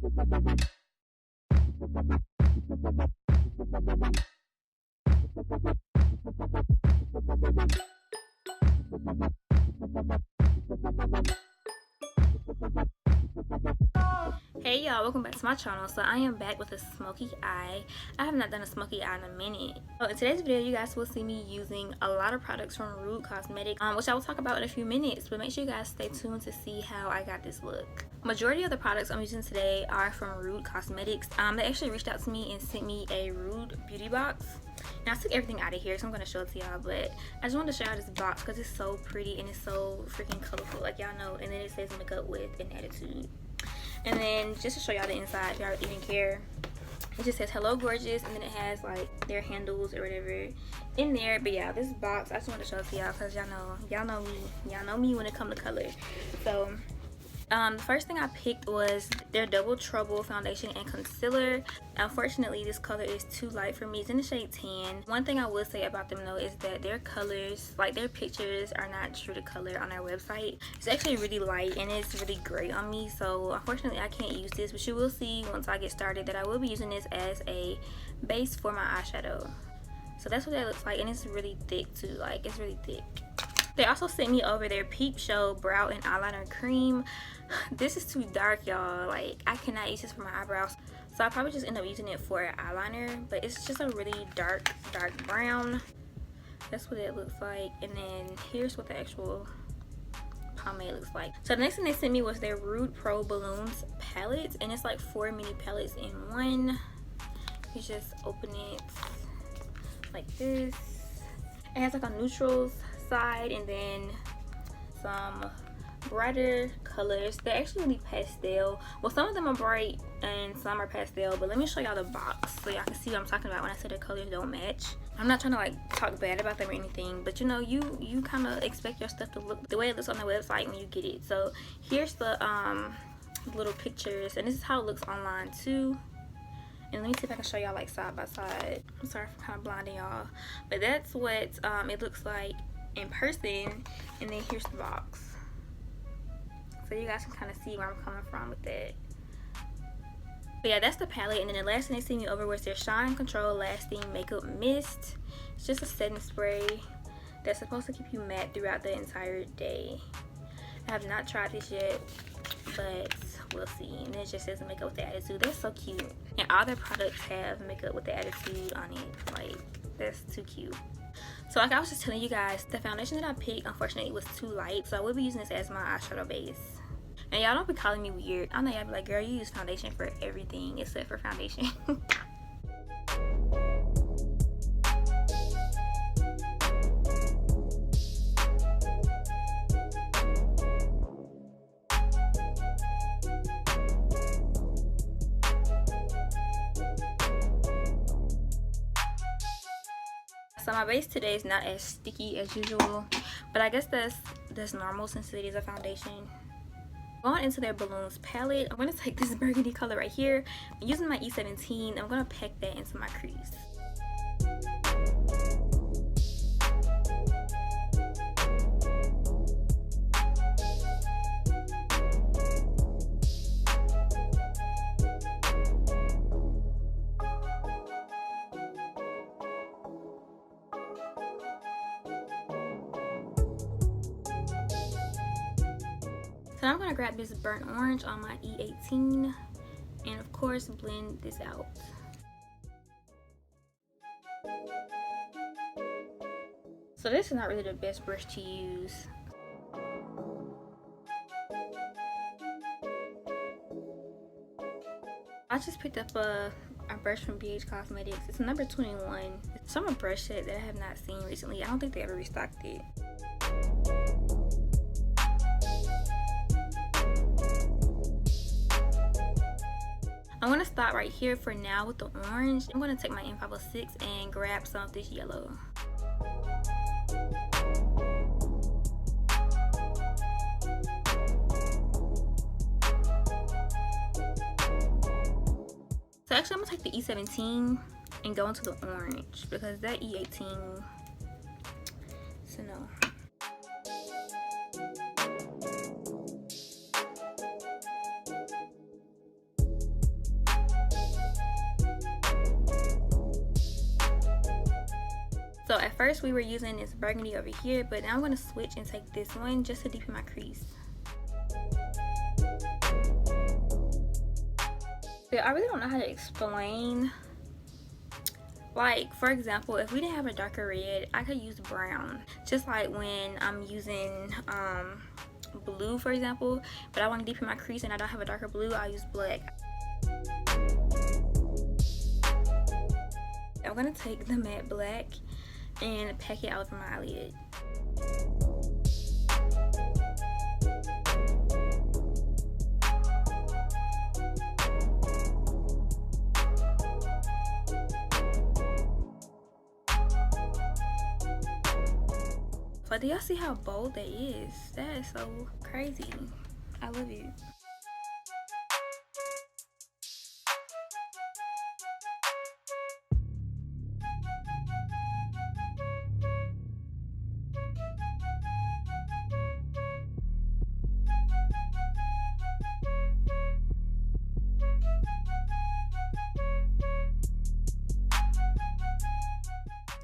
Hey y'all, welcome back to my channel. So I am back with a smoky eye. I have not done a smoky eye in a minute. So in today's video, you guys will see me using a lot of products from Rude Cosmetics, which I will talk about in a few minutes, but make sure you guys stay tuned to see how I got this look. Majority of the products I'm using today are from Rude Cosmetics. They actually reached out to me and sent me a Rude beauty box. Now I took everything out of here, so I'm going to show it to y'all, but I just wanted to show y'all this box because it's so pretty and it's so freaking colorful, like y'all know. And then it says makeup with an attitude. And then just to show y'all the inside, if y'all even care, it just says hello gorgeous, and then it has like their handles or whatever in there. But yeah, this box I just want to show it to y'all because y'all know me when it comes to color. So the first thing I picked was their Double Trouble foundation and concealer. Unfortunately, this color is too light for me. It's in the shade tan. One thing I will say about them though is that their colors, like their pictures, are not true to color on their website. It's actually really light and it's really gray on me, so unfortunately I can't use this, but you will see once I get started that I will be using this as a base for my eyeshadow. So that's what that looks like, and it's really thick too. Like, it's really thick. They also sent me over their Peep Show brow and eyeliner cream. This is too dark, y'all. Like, I cannot use this for my eyebrows, so I'll probably just end up using it for eyeliner. But it's just a really dark brown. That's what it looks like. And then here's what the actual pomade looks like. So the next thing they sent me was their Rude Pro Balloons palette, and it's like 4 mini palettes in one. You just open it like this. It has like a neutrals side and then some brighter colors. They're actually really pastel. Well, some of them are bright and some are pastel, but let me show y'all the box so y'all can see what I'm talking about when I say the colors don't match. I'm not trying to like talk bad about them or anything, but you know, you kind of expect your stuff to look the way it looks on the website when you get it. So here's the little pictures, and this is how it looks online too. And let me see if I can show y'all like side by side. I'm sorry for kind of blinding y'all, but that's what it looks like in person. And then here's the box, so you guys can kind of see where I'm coming from with that. But yeah, that's the palette. And then the last thing they sent me over was their Shine Control Lasting Makeup Mist. It's just a setting spray that's supposed to keep you matte throughout the entire day. I have not tried this yet, but we'll see. And it just says makeup with the attitude. They're so cute, and all their products have makeup with the attitude on it. Like, that's too cute. So like I was just telling you guys, the foundation that I picked, unfortunately, was too light, so I will be using this as my eyeshadow base. And y'all don't be calling me weird. I know y'all be like, girl, you use foundation for everything except for foundation. So my base today is not as sticky as usual, but I guess that's normal since it is a foundation. Going into their balloons palette, I'm going to take this burgundy color right here. I'm using my E17. I'm going to pack that into my crease. So I'm going to grab this burnt orange on my E18 and of course blend this out. So this is not really the best brush to use. I just picked up a brush from BH Cosmetics. It's number 21. It's from a brush set that I have not seen recently. I don't think they ever restocked it. I'm going to stop right here for now with the orange. I'm going to take my M506 and grab some of this yellow. So actually I'm going to take the E17 and go into the orange because that E18, so no. So at first we were using this burgundy over here, but now I'm going to switch and take this one just to deepen my crease. But I really don't know how to explain. Like, for example, if we didn't have a darker red, I could use brown. Just like when I'm using blue, for example, but I want to deepen my crease and I don't have a darker blue, I'll use black. I'm going to take the matte black and pack it out of my eyelid. But do y'all see how bold that is? That is so crazy. I love it.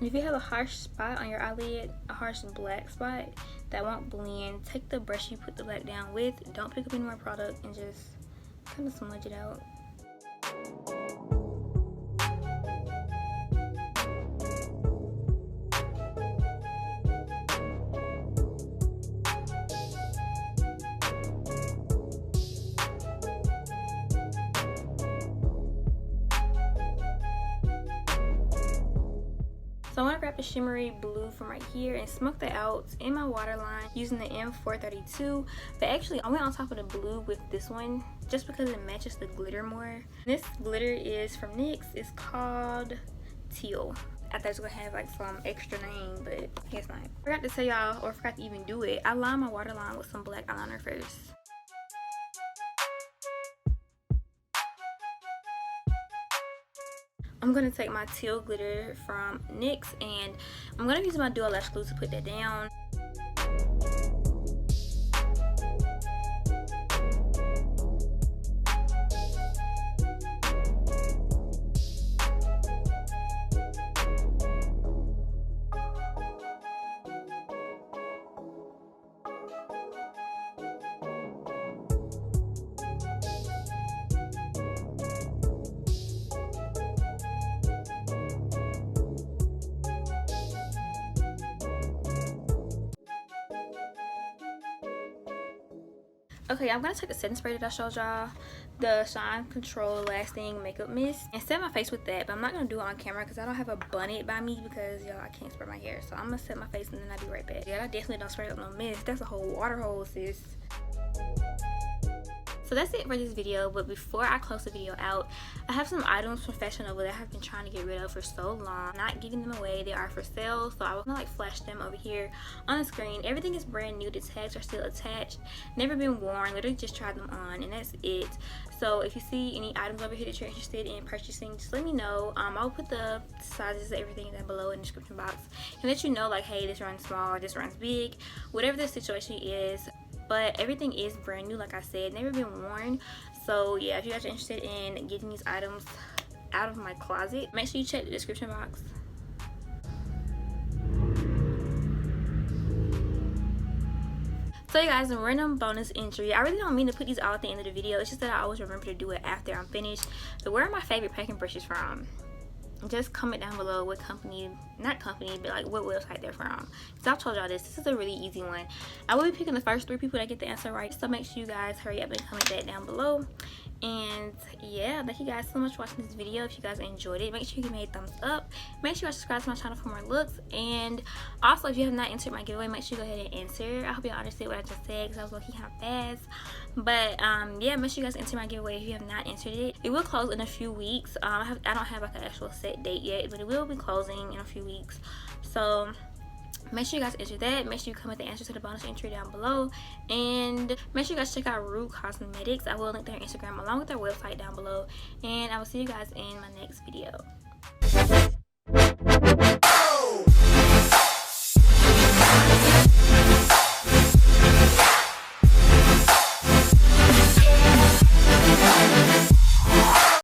If you have a harsh spot on your eyelid, a harsh black spot that won't blend, take the brush you put the black down with, don't pick up any more product, and just kind of smudge it out. So I'm going to grab the shimmery blue from right here and smoke that out in my waterline using the M432. But actually, I went on top of the blue with this one just because it matches the glitter more. This glitter is from NYX. It's called Teal. I thought it was going to have like some extra name, but I guess not. I forgot to tell y'all, or forgot to even do it. I line my waterline with some black eyeliner first. I'm going to take my teal glitter from NYX and I'm going to use my dual lash glue to put that down. Okay, I'm going to take the setting spray that I showed y'all, the Shine Control Lasting Makeup Mist, and set my face with that, but I'm not going to do it on camera because I don't have a bonnet by me because, y'all, I can't spray my hair. So I'm going to set my face and then I'll be right back. Yeah, I definitely don't spray up no mist. That's a whole water hole, sis. So that's it for this video, but before I close the video out, I have some items from Fashion Nova that I have been trying to get rid of for so long. I'm not giving them away. They are for sale, so I will like flash them over here on the screen. Everything is brand new. The tags are still attached, never been worn, literally just tried them on, and that's it. So if you see any items over here that you're interested in purchasing, just let me know. I'll put the sizes of everything down below in the description box and let you know, like, hey, this runs small, this runs big, whatever the situation is. But everything is brand new, like I said, never been worn. So yeah, if you guys are interested in getting these items out of my closet, make sure you check the description box. So you guys, a random bonus entry. I really don't mean to put these all at the end of the video. It's just that I always remember to do it after I'm finished. So where are my favorite packing brushes from? Just comment down below what company, not company, but like what website they're from. So I've told y'all this is a really easy one. I will be picking the first 3 people that get the answer right, so make sure you guys hurry up and comment that down below. And yeah, thank you guys so much for watching this video. If you guys enjoyed it, make sure you give me a thumbs up. Make sure you subscribe to my channel for more looks. And also, if you have not entered my giveaway, make sure you go ahead and enter. I hope y'all understood what I just said because I was looking kind of fast. But yeah, make sure you guys enter my giveaway if you have not entered it. It will close in a few weeks. I don't have like an actual set date yet, but it will be closing in a few weeks. So make sure you guys enter that. Make sure you comment the answer to the bonus entry down below. And make sure you guys check out Root Cosmetics. I will link their Instagram along with their website down below. And I will see you guys in my next video.